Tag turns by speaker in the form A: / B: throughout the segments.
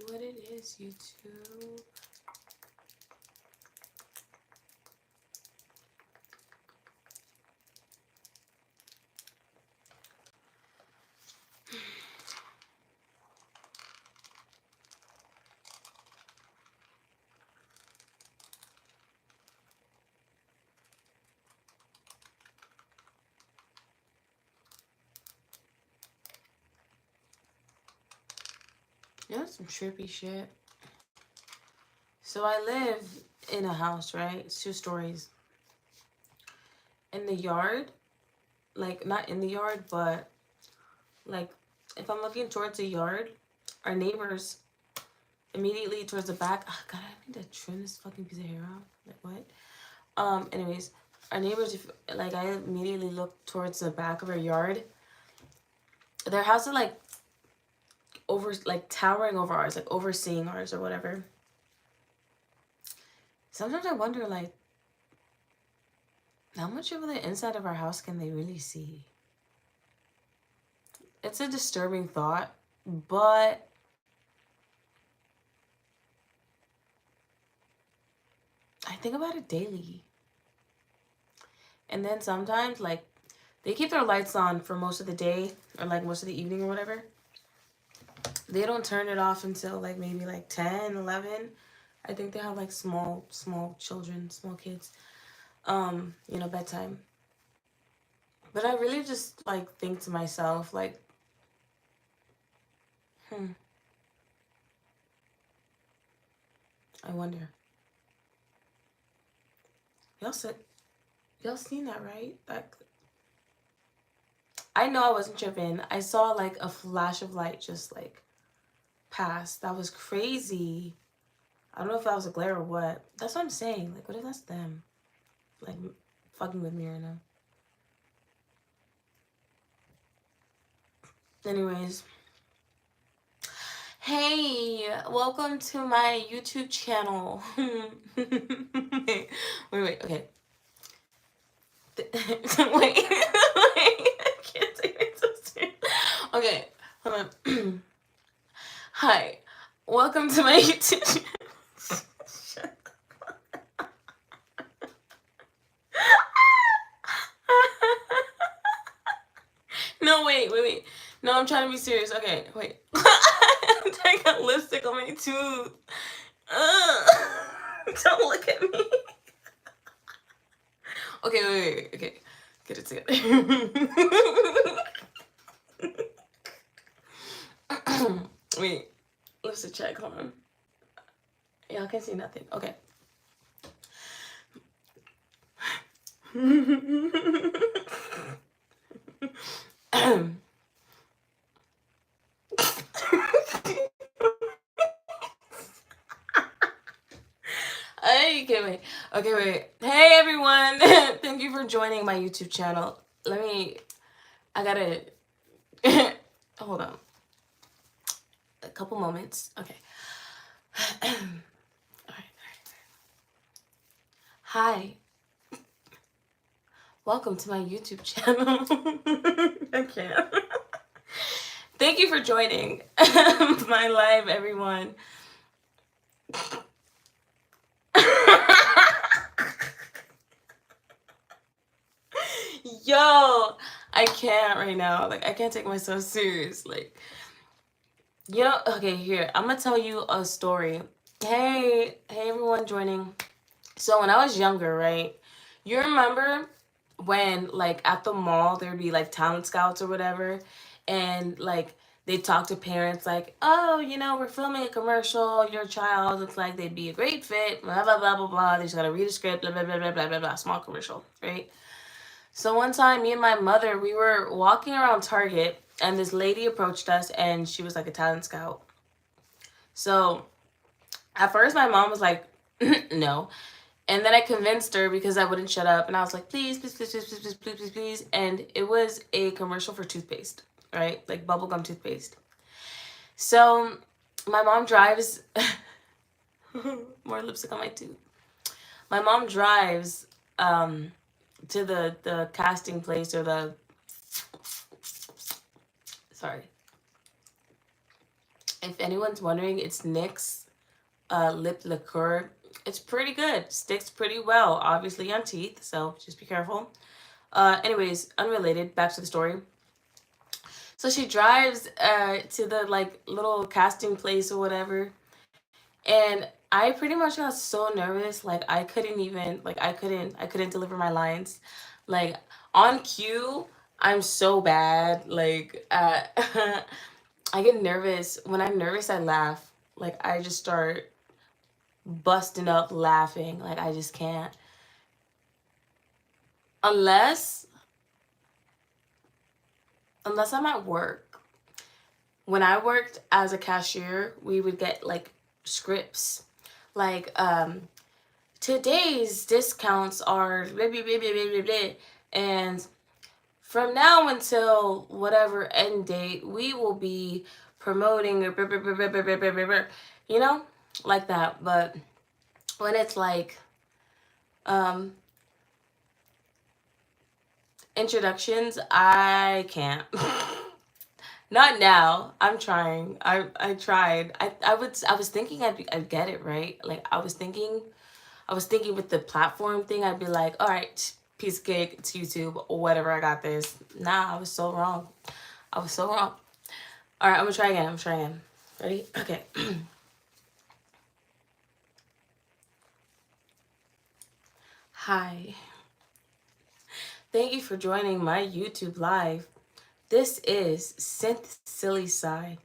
A: what it is, YouTube. You know, some trippy shit. So I live in a house, right? It's 2 stories. In the yard, like not in the yard, but like if I'm looking towards the yard, our neighbors immediately towards the back. Oh, God, I need to trim this fucking piece of hair off. Like what? Anyways, our neighbors, if like I immediately look towards the back of our yard, their house is like towering over ours, like overseeing ours or whatever. Sometimes I wonder, like, how much of the inside of our house can they really see? It's a disturbing thought, but I think about it daily. And then sometimes, like, they keep their lights on for most of the day or like most of the evening or whatever. They don't turn it off until like maybe like 10, 11. I think they have like small children, small kids, you know, bedtime. But I really just like think to myself, like, I wonder. Y'all seen that, right? Like, I know I wasn't tripping. I saw like a flash of light just like pass. That was crazy. I don't know if that was a glare or what. That's what I'm saying. Like, what if that's them? Like, fucking with me right now. Anyways. Hey, welcome to my YouTube channel. wait, okay. wait, I can't take it so serious. Okay, hold on. Hi, welcome to my YouTube channel. No, wait. No, I'm trying to be serious. Okay, wait. I got lipstick on my tooth. Don't look at me. Okay, wait. Okay, get it together. Wait, lipstick check. Hold on. Y'all can see nothing. Okay. Okay, wait. Hey, everyone. Thank you for joining my YouTube channel. I gotta, hold on. A couple moments. Okay. All right. Hi. Welcome to my YouTube channel. I can't. Thank you for joining my live, everyone. Yo, I can't right now. Like, I can't take myself serious. Like, okay, here. I'm gonna tell you a story. Hey, everyone joining. So when I was younger, right? You remember when, like, at the mall, there'd be, like, talent scouts or whatever, and, like, they talk to parents like, oh, you know, we're filming a commercial. Your child looks like they'd be a great fit, blah, blah, blah, blah, blah. They just got to read a script, blah, blah, blah, blah, blah, blah, blah. Small commercial, right? So one time, me and my mother, we were walking around Target, and this lady approached us, and she was, like, a talent scout. So at first, my mom was like, no. And then I convinced her because I wouldn't shut up. And I was like, please. And it was a commercial for toothpaste, right? Like bubblegum toothpaste. So my mom drives... More lipstick on my tooth. My mom drives to the casting place or the... Sorry. If anyone's wondering, it's NYX lip liqueur. It's pretty good. Sticks pretty well, obviously on teeth, so just be careful. Anyways, unrelated, back to the story. So she drives to the like little casting place or whatever, and I pretty much got so nervous, like I couldn't even like I couldn't deliver my lines. Like on cue, I'm so bad. Like I get nervous. When I'm nervous, I laugh. Like I just start busting up laughing. Like I just can't. Unless I'm at work. When I worked as a cashier, we would get like scripts. Like today's discounts are blah, blah, blah, blah, blah, blah, and from now until whatever end date, we will be promoting, you know, like that. But when it's like introductions, I can't. Not now. I'm trying. I tried. I was thinking I'd get it right. Like I was thinking with the platform thing, I'd be like, all right, piece of cake, it's YouTube or whatever. I got this. Nah, I was so wrong. I was so wrong. All right, I'm gonna try again. Ready? Okay. Hi. Thank you for joining my YouTube live. This is SynthPsyliScx.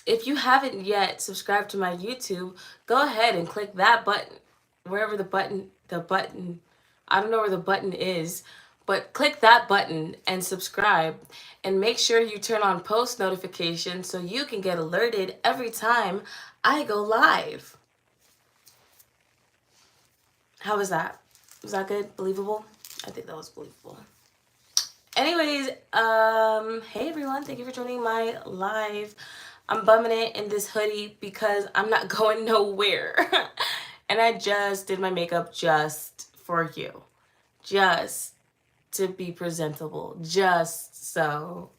A: If you haven't yet subscribed to my YouTube, go ahead and click that button, wherever the button, I don't know where the button is, but click that button and subscribe, and make sure you turn on post notifications so you can get alerted every time I go live. How was that? Was that good? Believable? I think that was believable. Anyways, hey everyone, thank you for joining my live. I'm bumming it in this hoodie because I'm not going nowhere. And I just did my makeup just for you. Just to be presentable. Just so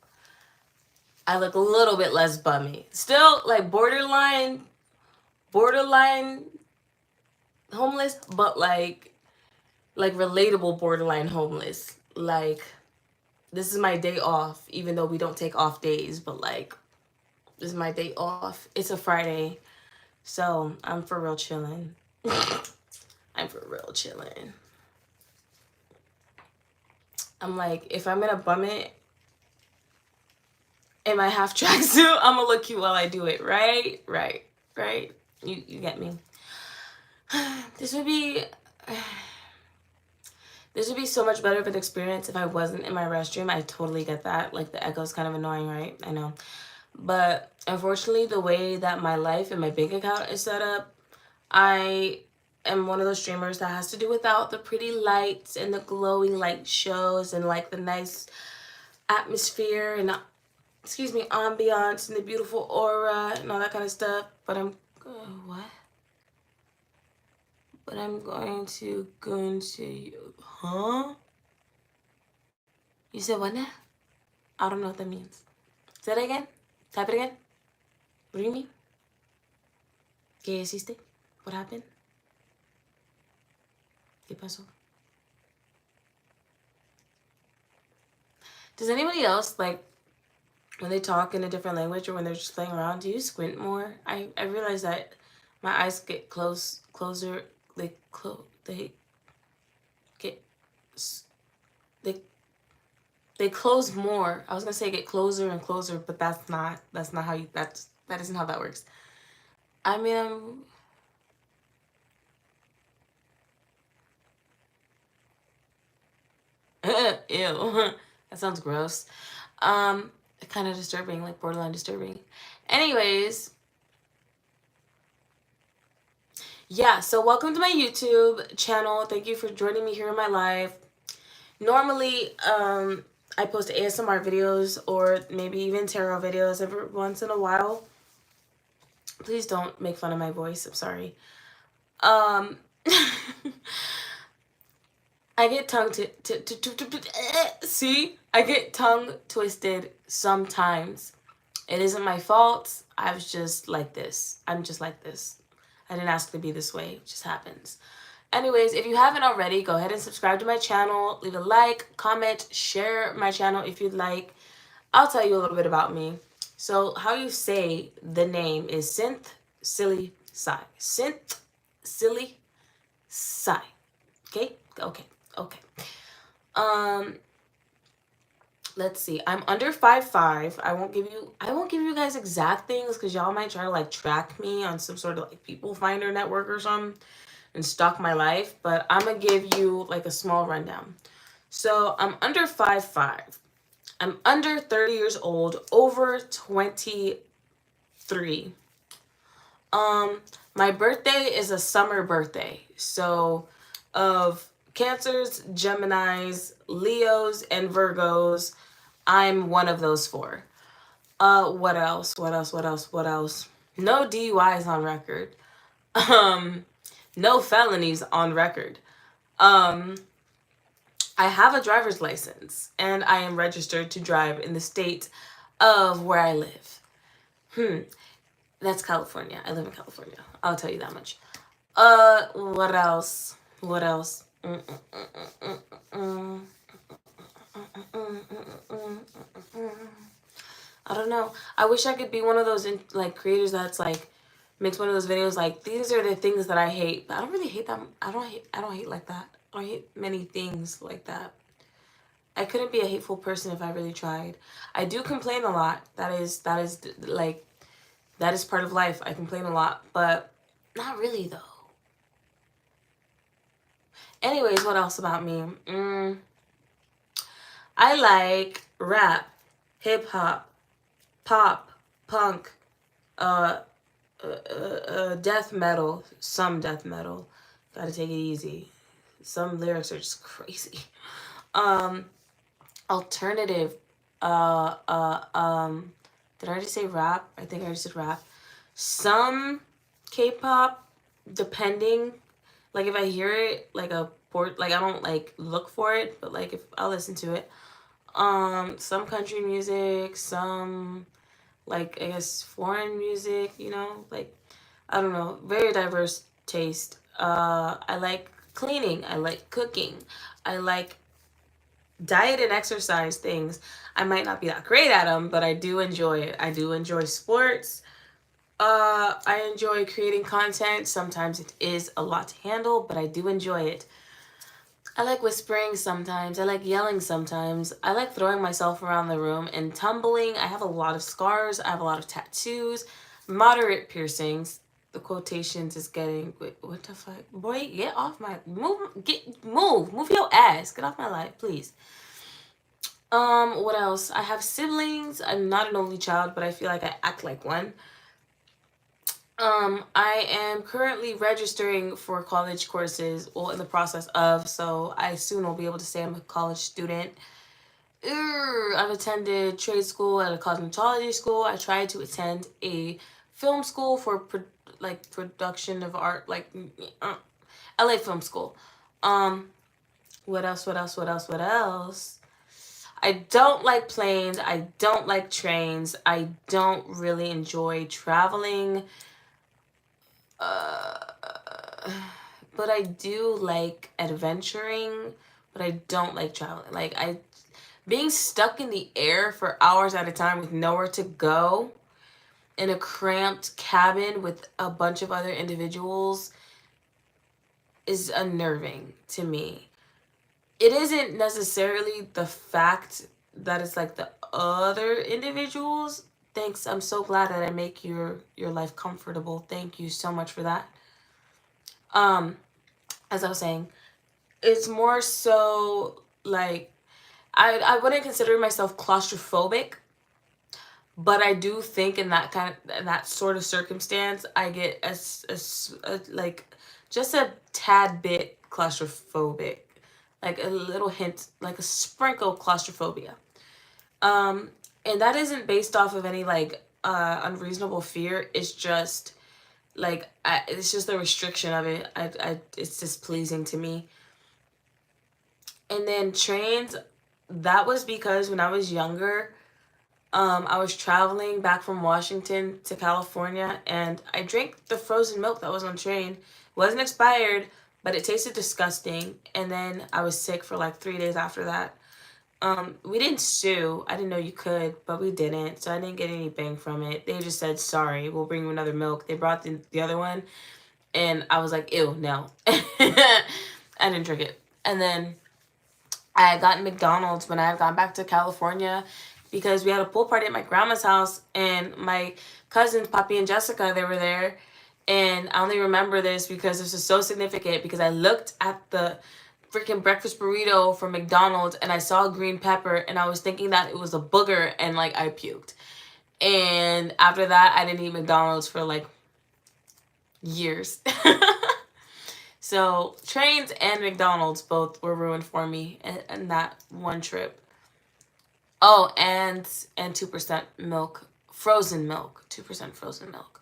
A: I look a little bit less bummy. Still like borderline homeless, but like relatable borderline homeless. Like this is my day off, even though we don't take off days, but like this is my day off. It's a Friday, so I'm for real chilling. I'm for real chilling. I'm like, if I'm gonna bum it in my half tracksuit, I'm gonna look cute while I do it, right? You get me. This would be so much better of an experience if I wasn't in my restroom. I totally get that. Like the echo is kind of annoying, right? I know. But unfortunately, the way that my life and my bank account is set up, I am one of those streamers that has to do without the pretty lights and the glowing light shows and like the nice atmosphere and ambiance and the beautiful aura and all that kind of stuff. But I'm what? But I'm going to go into you. Huh? You said what now? I don't know what that means. Say that again. Type it again. What do you mean? ¿Qué hiciste? What happened? ¿Qué pasó? Does anybody else, like, when they talk in a different language or when they're just playing around, do you squint more? I realize that my eyes get closer. They close more. I was gonna say get closer and closer, but that's not how you, that isn't how that works. I mean, ew, that sounds gross. Kind of disturbing, like borderline disturbing. Anyways, yeah, so welcome to my YouTube channel. Thank you for joining me here in my live. Normally, I post ASMR videos or maybe even tarot videos every once in a while. Please don't make fun of my voice. I'm sorry. I get I get tongue twisted sometimes It isn't my fault. I was just like this. I'm just like this. I didn't ask to be this way. It just happens. Anyways, if you haven't already, go ahead and subscribe to my channel. Leave a like, comment, share my channel if you'd like. I'll tell you a little bit about me. So how you say the name is SynthPsyliScx. SynthPsyliScx. Okay? Okay. Okay. Let's see. I'm under 5'5". I won't give you guys exact things because y'all might try to like track me on some sort of like people finder network or something and stalk my life, but I'm gonna give you like a small rundown. So I'm under 5'5". I'm under 30 years old, over 23. My birthday is a summer birthday. So of Cancers, Geminis, Leos, and Virgos, I'm one of those four. What else? What else? What else? What else? No DUIs on record. No felonies on record. I have a driver's license and I am registered to drive in the state of where I live. That's California. I live in California. I'll tell you that much. What else? What else? I don't know. I wish I could be one of those like creators that's like makes one of those videos like these are the things that I hate. But I don't really hate them. I don't hate like that. I don't hate many things like that. I couldn't be a hateful person if I really tried. I do complain a lot. That is like that is part of life. I complain a lot, but not really though. Anyways, what else about me? I like rap, hip hop, pop, punk, death metal, some death metal. Gotta take it easy. Some lyrics are just crazy. Alternative. Did I already say rap? I think I already said rap. Some K-pop, depending. Like if I hear it, like a port, like I don't like look for it, but like if I'll listen to it. Some country music, some like I guess foreign music, you know, like I don't know, very diverse taste. I like cleaning, I like cooking, I like diet and exercise things. I might not be that great at them, but I do enjoy it. I do enjoy sports. I enjoy creating content. Sometimes it is a lot to handle, but I do enjoy it. I like whispering sometimes. I like yelling sometimes. I like throwing myself around the room and tumbling. I have a lot of scars. I have a lot of tattoos, moderate piercings. The quotations is getting, wait, what the fuck? Boy, get off my, move your ass. Get off my life, please. What else? I have siblings. I'm not an only child, but I feel like I act like one. I am currently registering for college courses, well, in the process of, so I soon will be able to say I'm a college student. I've attended trade school at a cosmetology school. I tried to attend a film school for production of art, like LA Film School. What else? What else? What else? What else? I don't like planes. I don't like trains. I don't really enjoy traveling. But I do like adventuring, but I don't like traveling. Like being stuck in the air for hours at a time with nowhere to go in a cramped cabin with a bunch of other individuals is unnerving to me. It isn't necessarily the fact that it's like the other individuals. Thanks. I'm so glad that I make your life comfortable. Thank you so much for that. As I was saying, it's more so like I wouldn't consider myself claustrophobic, but I do think in that sort of circumstance, I get a like just a tad bit claustrophobic, like a little hint, like a sprinkle of claustrophobia. And that isn't based off of any like unreasonable fear. It's just like it's just the restriction of it. It's displeasing to me. And then trains, that was because when I was younger, I was traveling back from Washington to California, and I drank the frozen milk that was on the train. It wasn't expired, but it tasted disgusting. And then I was sick for like 3 days after that. We didn't sue. I didn't know you could, but we didn't. So I didn't get any bang from it. They just said, sorry, we'll bring you another milk. They brought the other one, and I was like, ew, no. I didn't drink it. And then I had gotten McDonald's when I had gone back to California because we had a pool party at my grandma's house, and my cousins, Poppy and Jessica, they were there. And I only remember this because this is so significant because I looked at the freaking breakfast burrito from McDonald's and I saw green pepper and I was thinking that it was a booger and like I puked. And after that, I didn't eat McDonald's for like years. So trains and McDonald's both were ruined for me in that one trip. Oh, and 2% milk, frozen milk, 2% frozen milk.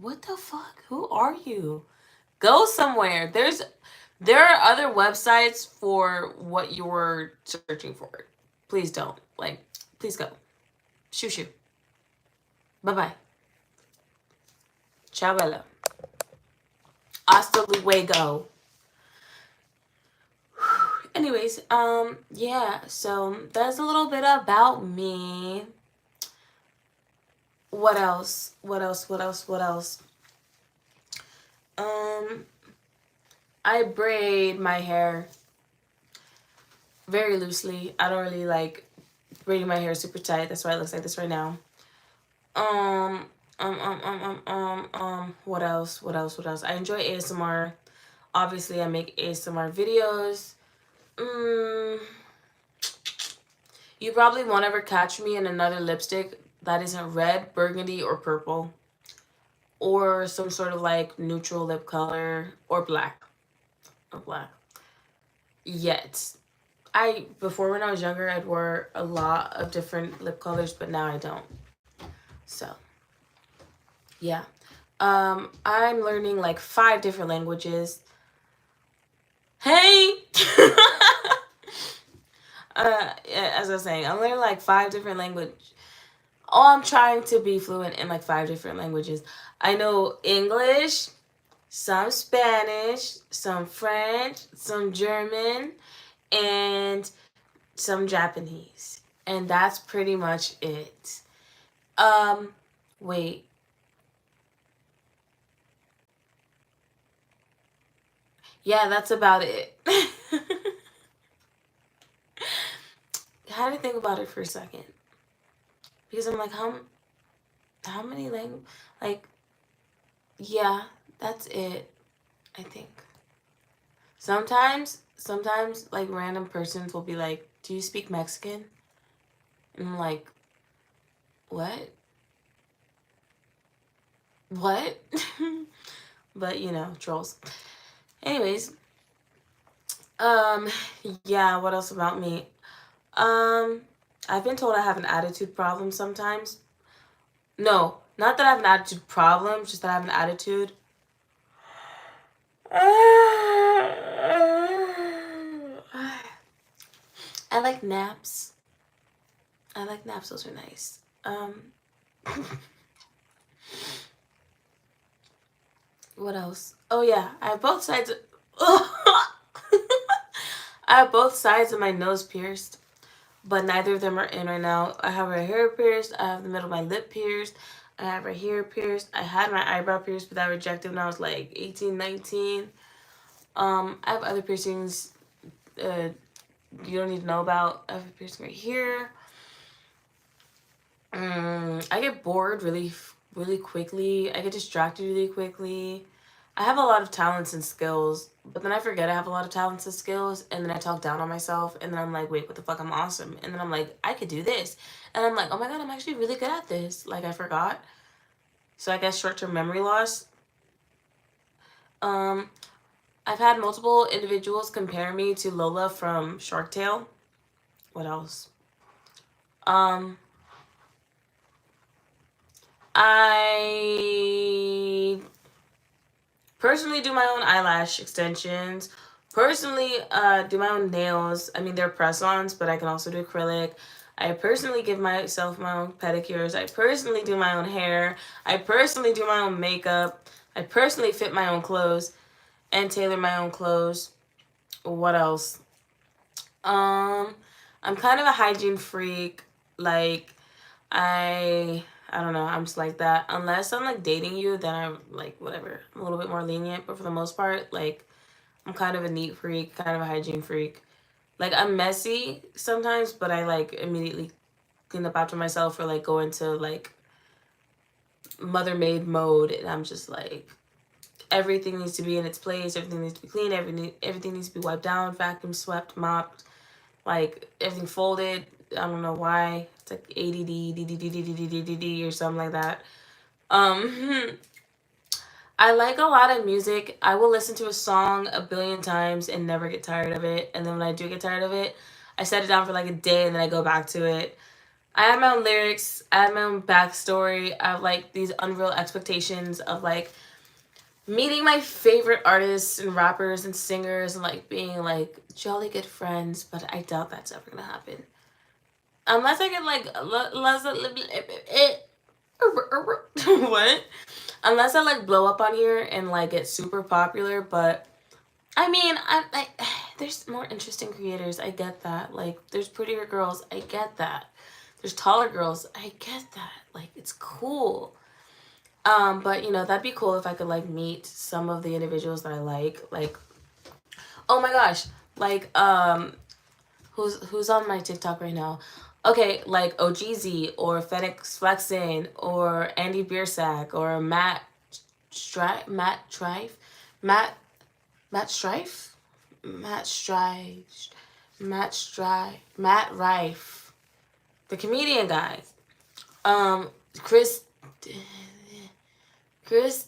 A: What the fuck? Who are you? Go somewhere. There are other websites for what you're searching for. Please don't. Like, please go. Shoo shoo. Bye bye. Ciao bella. Hasta luego. Anyways, yeah, so that's a little bit about me. What else? What else? What else? What else? I braid my hair very loosely. I don't really like braiding my hair super tight. That's why it looks like this right now. What else? What else? What else? I enjoy ASMR. Obviously, I make ASMR videos. You probably won't ever catch me in another lipstick that isn't red, burgundy, or purple. Or some sort of like neutral lip color or black. Or black. Yet. Before when I was younger, I'd wear a lot of different lip colors, but now I don't. So, yeah. I'm learning like 5 different languages. Hey! As I was saying, I'm learning like 5 different languages. Oh, I'm trying to be fluent in like 5 different languages. I know English, some Spanish, some French, some German, and some Japanese. And that's pretty much it. Wait. Yeah, that's about it. I had to think about it for a second. Because I'm like, how many languages? Like, yeah, that's it, I think. Sometimes, like, random persons will be like, do you speak Mexican? And I'm like, what? What? But, you know, trolls. Anyways, yeah, what else about me? I've been told I have an attitude problem sometimes. No, not that I have an attitude problem, just that I have an attitude. I like naps. I like naps, those are nice. What else? Oh yeah, I have both sides of, I have both sides of my nose pierced, but neither of them are in right now. I have right here pierced, I have the middle of my lip pierced, I have right here pierced. I had my eyebrow pierced, but I rejected when I was like 18, 19. I have other piercings you don't need to know about. I have a piercing right here. I get bored really quickly. I get distracted really quickly. I have a lot of talents and skills, but then I forget I have a lot of talents and skills, and then I talk down on myself, and then I'm like, wait, what the fuck, I'm awesome. And then I'm like, I could do this. And I'm like, oh my god, I'm actually really good at this. Like, I forgot. So I guess short-term memory loss. I've had multiple individuals compare me to Lola from Shark Tale. What else? I personally do my own eyelash extensions, personally do my own nails. I mean, they're press-ons, but I can also do acrylic. I personally give myself my own pedicures. I personally do my own hair. I personally do my own makeup. I personally fit my own clothes and tailor my own clothes. What else? I'm kind of a hygiene freak. Like, I don't know. I'm just like that. Unless I'm like dating you, then I'm like whatever. I'm a little bit more lenient, but for the most part, like I'm kind of a neat freak, kind of a hygiene freak. Like I'm messy sometimes, but I like immediately clean up after myself or like go into like mother maid mode, and I'm just like everything needs to be in its place. Everything needs to be clean. Everything needs to be wiped down, vacuum swept, mopped, like everything folded. I don't know why. It's like ADD, DDD, or something like that. I like a lot of music. I will listen to a song a billion times and never get tired of it. And then when I do get tired of it, I set it down for like a day and then I go back to it. I have my own lyrics. I have my own backstory. I have like these unreal expectations of like meeting my favorite artists and rappers and singers and like being like jolly good friends. But I doubt that's ever gonna happen. Unless I get like what? Unless I like blow up on here and like get super popular, but I mean, I there's more interesting creators. I get that. Like, there's prettier girls. I get that. There's taller girls. I get that. Like, it's cool. But you know, that'd be cool if I could like meet some of the individuals that I like. Like, oh my gosh, like who's on my TikTok right now? Okay, like OGZ or FedEx Flexin or Andy Biersack or Matt Strife, Matt Matt Strife, Matt Strife, Matt Rife, the comedian guy. Chris, Chris,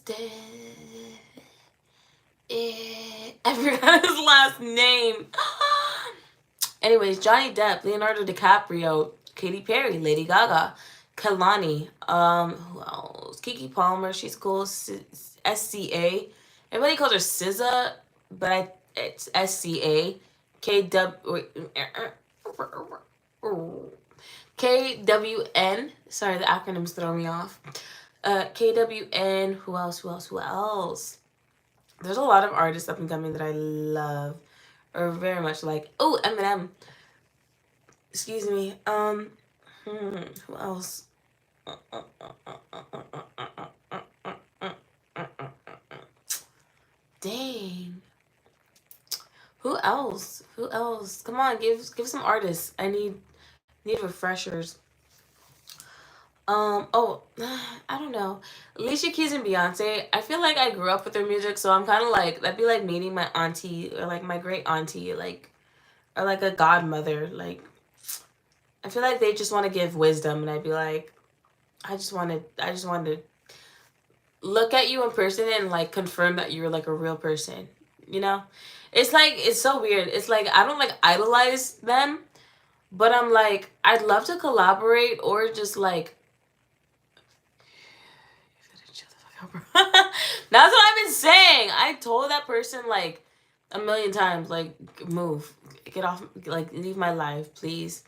A: I forgot his last name. Anyways, Johnny Depp, Leonardo DiCaprio, Katy Perry, Lady Gaga, Kalani, who else? Kiki Palmer, she's cool. SCA. Everybody calls her SZA, but it's SCA. KWN. Sorry, the acronyms throw me off. KWN. Who else? Who else? Who else? There's a lot of artists up and coming that I love or very much like. Oh, Eminem. Excuse me. Who else? Dang. Who else? Who else? Come on, give some artists. I need refreshers. Oh, I don't know. Alicia Keys and Beyonce. I feel like I grew up with their music, so I'm kind of like that'd be like meeting my auntie or like my great auntie, like or like a godmother. Like I feel like they just want to give wisdom, and I'd be like, I just want to look at you in person and like confirm that you're like a real person. You know, it's like it's so weird. It's like I don't like idolize them, but I'm like I'd love to collaborate or just like. That's what I've been saying. I told that person like a million times, like move, get off, like leave my life, please.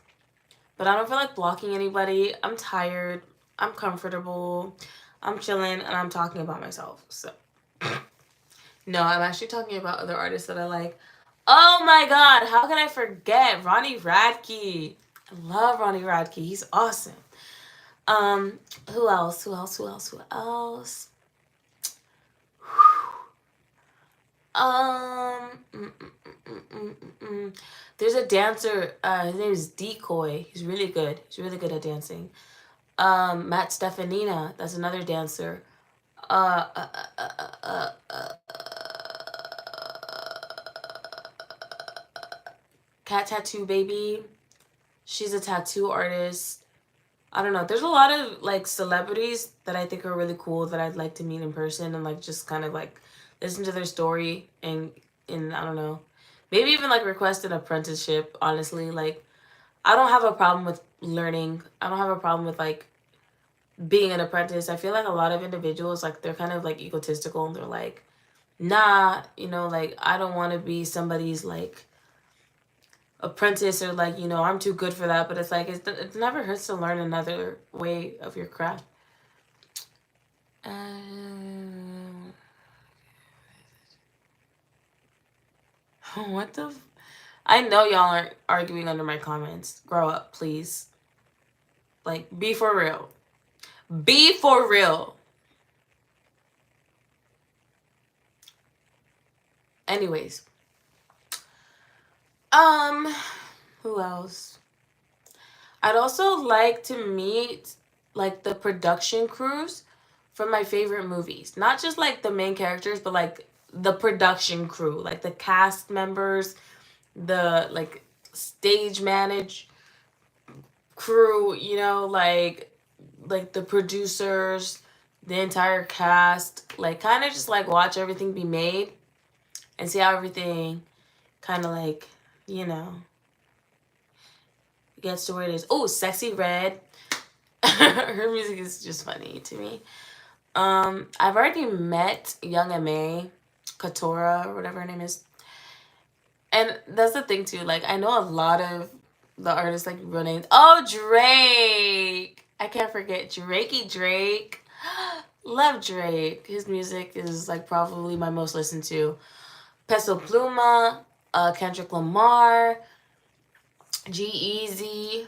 A: But I don't feel like blocking anybody. I'm tired. I'm comfortable. I'm chilling, and I'm talking about myself. So, no, I'm actually talking about other artists that I like. Oh my God, how can I forget Ronnie Radke? I love Ronnie Radke. He's awesome. Who else? Who else? Who else? Who else? There's a dancer. His name is Decoy. He's really good. He's really good at dancing. Matt Stefanina. That's another dancer. Uh, uh, uh, uh, uh, Cat Tattoo Baby. She's a tattoo artist. I don't know. There's a lot of like celebrities that I think are really cool that I'd like to meet in person and like just kind of like listen to their story and I don't know. Maybe even like request an apprenticeship, honestly. Like I don't have a problem with learning. I don't have a problem with like being an apprentice. I feel like a lot of individuals like they're kind of like egotistical and they're like nah, you know, like, I don't want to be somebody's, like, apprentice, or, like, you know, I'm too good for that. But it's like, it never hurts to learn another way of your craft. What the I know y'all aren't arguing under my comments. Grow up, please. Like, be for real. Be for real. Anyways. Who else? I'd also like to meet, like, the production crews from my favorite movies. Not just, like, the main characters, but, like, the production crew. Like, the cast members, the, like, stage manage crew, you know, like the producers, the entire cast. Like, kind of just, like, watch everything be made and see how everything kind of, like, you know, gets to where it is. Oh, Sexy Red. Her music is just funny to me. I've already met Young M.A. Katora, or whatever her name is. And that's the thing too. Like, I know a lot of the artists, like, real names. Oh, Drake! I can't forget Drakey Drake. Love Drake. His music is, like, probably my most listened to. Peso Pluma, Kendrick Lamar, G-Eazy,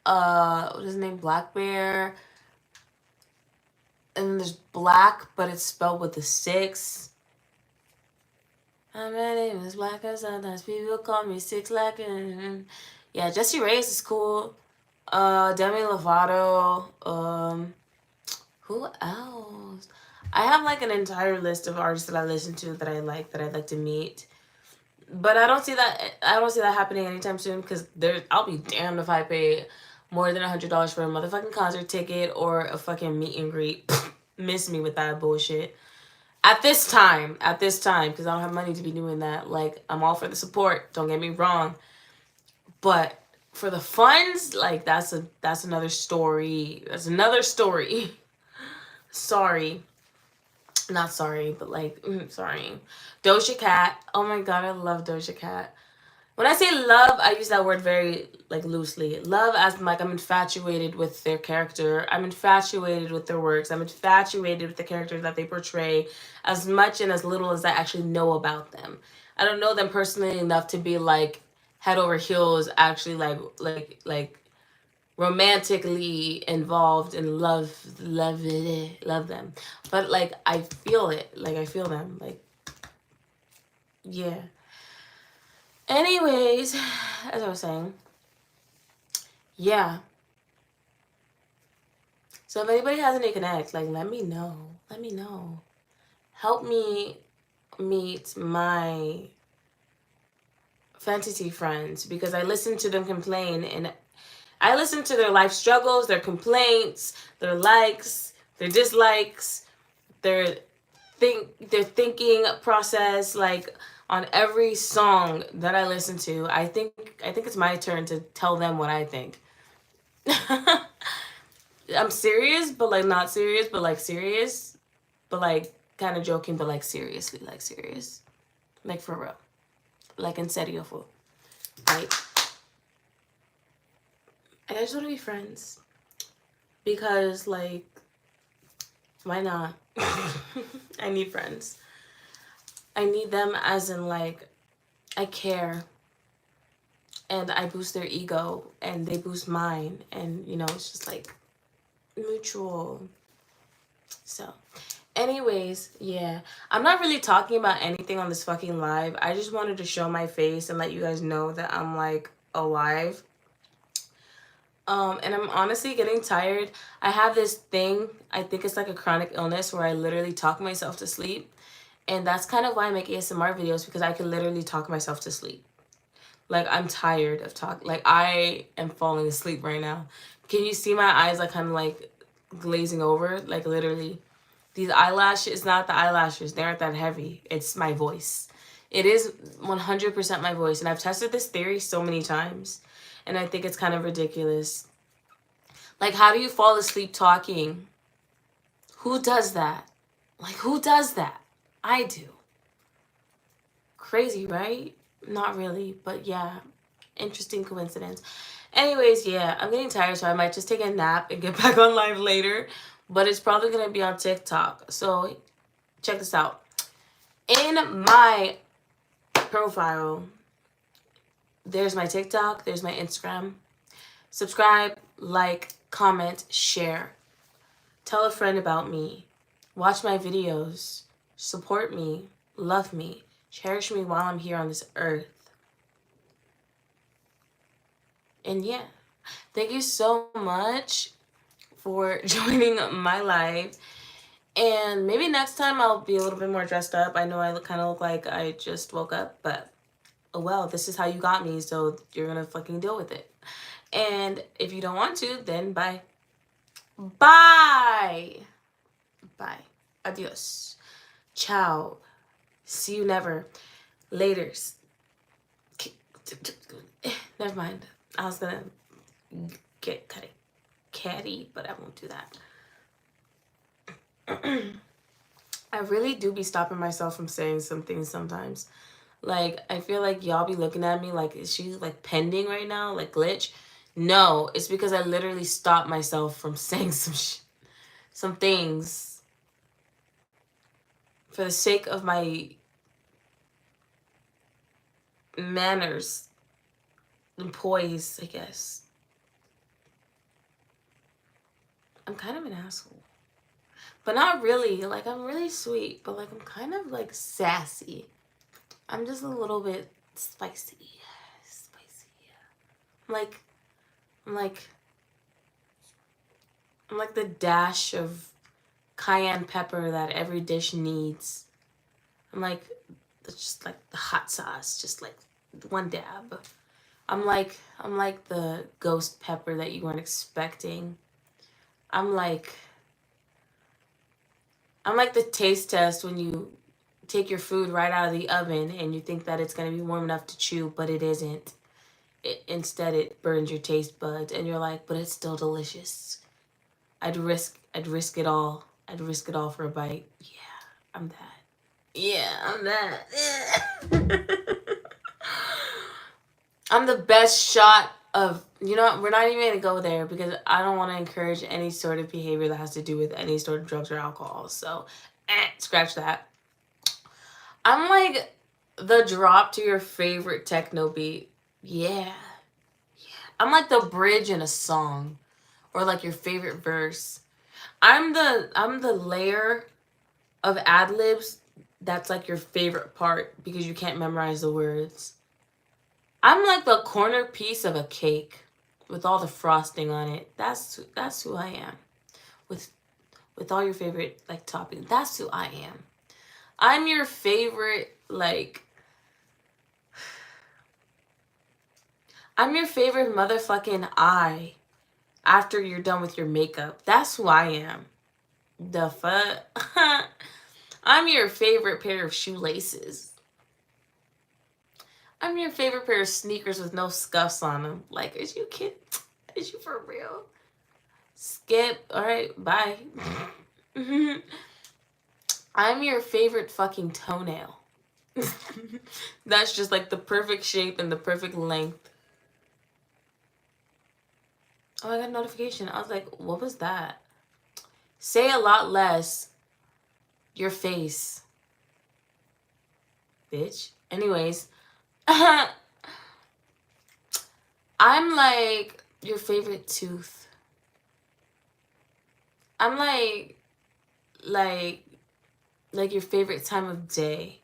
A: what is his name? Black Bear. And then there's Black, but it's spelled with a 6. My name is Black, and sometimes people call me 6 like. Yeah, Jessie Reyes is cool. Demi Lovato. Who else? I have, like, an entire list of artists that I listen to that I'd like to meet. But I don't see that happening anytime soon, because I'll be damned if I pay more than $100 for a motherfucking concert ticket or a fucking meet and greet. Miss me with that bullshit. At this time, because I don't have money to be doing that. Like, I'm all for the support, don't get me wrong. But for the funds, like, that's another story. That's another story. Sorry. Not sorry, but, like, sorry. Doja Cat. Oh my god, I love Doja Cat. When I say love, I use that word very, like, loosely. Love as, like, I'm infatuated with their character. I'm infatuated with their works. I'm infatuated with the characters that they portray, as much and as little as I actually know about them. I don't know them personally enough to be, like, head over heels, actually, like romantically involved and love them. But, like, I feel it. Like, I feel them. Like, yeah. Anyways, as I was saying, yeah. So if anybody has any connects, like, let me know. Let me know. Help me meet my fantasy friends, because I listen to them complain, and I listen to their life struggles, their complaints, their likes, their dislikes, their thinking process, like, on every song that I listen to. I think it's my turn to tell them what I think. I'm serious, but, like, not serious, but, like, serious, but, like, kind of joking, but, like, seriously, like, serious, like, for real, like, en serio, full. Like, I just want to be friends, because, like, why not? I need friends. I need them as in, like, I care, and I boost their ego, and they boost mine, and, you know, it's just, like, mutual. So, anyways, yeah. I'm not really talking about anything on this fucking live. I just wanted to show my face and let you guys know that I'm, like, alive. And I'm honestly getting tired. I have this thing, I think it's like a chronic illness, where I literally talk myself to sleep. And that's kind of why I make ASMR videos, because I can literally talk myself to sleep. Like, I'm tired of talking. Like, I am falling asleep right now. Can you see my eyes, like, kind of, like, glazing over? Like, literally. These eyelashes, it's not the eyelashes. They aren't that heavy. It's my voice. It is 100% my voice. And I've tested this theory so many times. And I think it's kind of ridiculous. Like, how do you fall asleep talking? Who does that? Like, who does that? I do. Crazy, right? Not really, but yeah. Interesting coincidence. Anyways, yeah, I'm getting tired, so I might just take a nap and get back on live later. But it's probably going to be on TikTok. So check this out. In my profile, there's my TikTok, there's my Instagram. Subscribe, like, comment, share. Tell a friend about me. Watch my videos. Support me. Love me. Cherish me while I'm here on this earth. And yeah, thank you so much for joining my live. And maybe next time I'll be a little bit more dressed up. I know I kind of look like I just woke up, but oh well, this is how you got me, so you're gonna fucking deal with it. And if you don't want to, then bye. Bye. Bye. Adios. Ciao. See you never. Laters. Never mind. I was gonna get catty, but I won't do that. I really do be stopping myself from saying some things sometimes. Like, I feel like y'all be looking at me like, is she like pending right now? Like glitch? No, it's because I literally stopped myself from saying some things for the sake of my manners and poise, I guess. I'm kind of an asshole. But not really. Like, I'm really sweet, but like, I'm kind of like sassy. I'm just a little bit spicy. I'm like the dash of cayenne pepper that every dish needs. It's just like the hot sauce, just like one dab. I'm like the ghost pepper that you weren't expecting. I'm like the taste test when you take your food right out of the oven and you think that it's going to be warm enough to chew, but it isn't. Instead, it burns your taste buds, and you're like, but it's still delicious. I'd risk it all. I'd risk it all for a bite. Yeah, I'm that. Yeah, I'm that. I'm the best shot of, you know, we're not even going to go there because I don't want to encourage any sort of behavior that has to do with any sort of drugs or alcohol. So, scratch that. I'm like the drop to your favorite techno beat. Yeah. I'm like the bridge in a song or like your favorite verse. I'm the layer of ad-libs that's like your favorite part because you can't memorize the words. I'm like the corner piece of a cake with all the frosting on it. That's who I am. With all your favorite like toppings. That's who I am. I'm your favorite I'm your favorite motherfucking eye after you're done with your makeup. That's who I am. The fuck? I'm your favorite pair of shoelaces. I'm your favorite pair of sneakers with no scuffs on them. Like, is you kidding? Is you for real? Skip. All right, bye. I'm your favorite fucking toenail. That's just like the perfect shape and the perfect length. Oh, I got a notification. I was like, what was that? Say a lot less. Your face. Bitch. Anyways. I'm like your favorite tooth. I'm like your favorite time of day.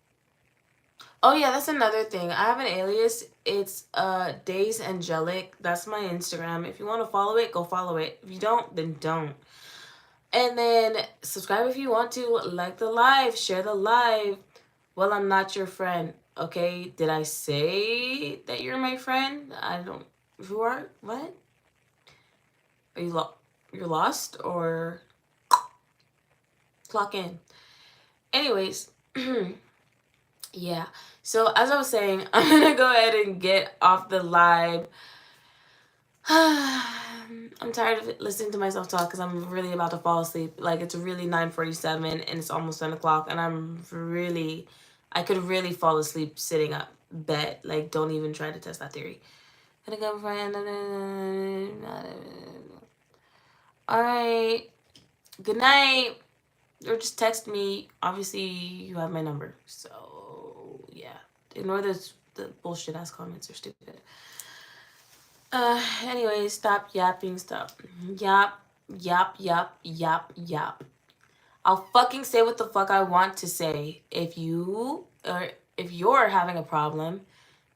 A: Oh yeah, that's another thing. I have an alias. It's Days Angelic. That's my Instagram. If you want to follow it, go follow it. If you don't, then don't. And then subscribe if you want to. Like the live. Share the live. Well, I'm not your friend. Okay? Did I say that you're my friend? I don't. Who are? What? Are you you're lost or clock in? Anyways. Yeah. So as I was saying, I'm gonna go ahead and get off the live. I'm tired of listening to myself talk because I'm really about to fall asleep. Like, it's really 9:47 and it's almost 10 o'clock, and I could really fall asleep sitting up. Bet. Like, don't even try to test that theory. Gonna go friend. Alright. Good night. Or just text me. Obviously, you have my number. So, yeah. Ignore the bullshit ass comments are stupid. Anyways, stop yapping. Stop. Yap. Yap. Yap. Yap. Yap. I'll fucking say what the fuck I want to say. If you're having a problem,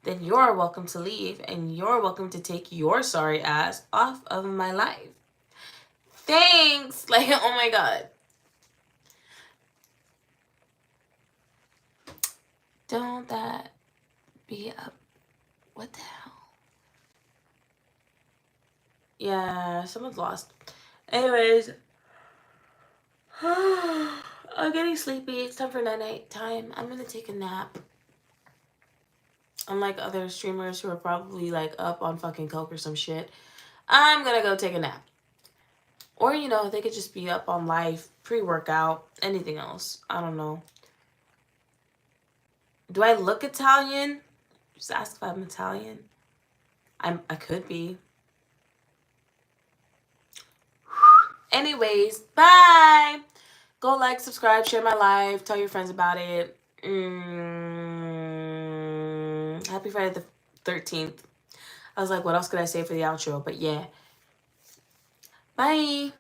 A: then you're welcome to leave and you're welcome to take your sorry ass off of my life. Thanks. Like, oh my god. Don't that be up. What the hell? Yeah, someone's lost. Anyways. I'm getting sleepy. It's time for night time. I'm gonna take a nap. Unlike other streamers who are probably like up on fucking coke or some shit, I'm gonna go take a nap. Or, you know, they could just be up on life, pre-workout, anything else. I don't know. Do I look Italian? Just ask if I'm Italian. I could be. Anyways, bye. Go like, subscribe, share my live, tell your friends about it. Happy Friday the 13th. I was like, what else could I say for the outro? But yeah. Bye.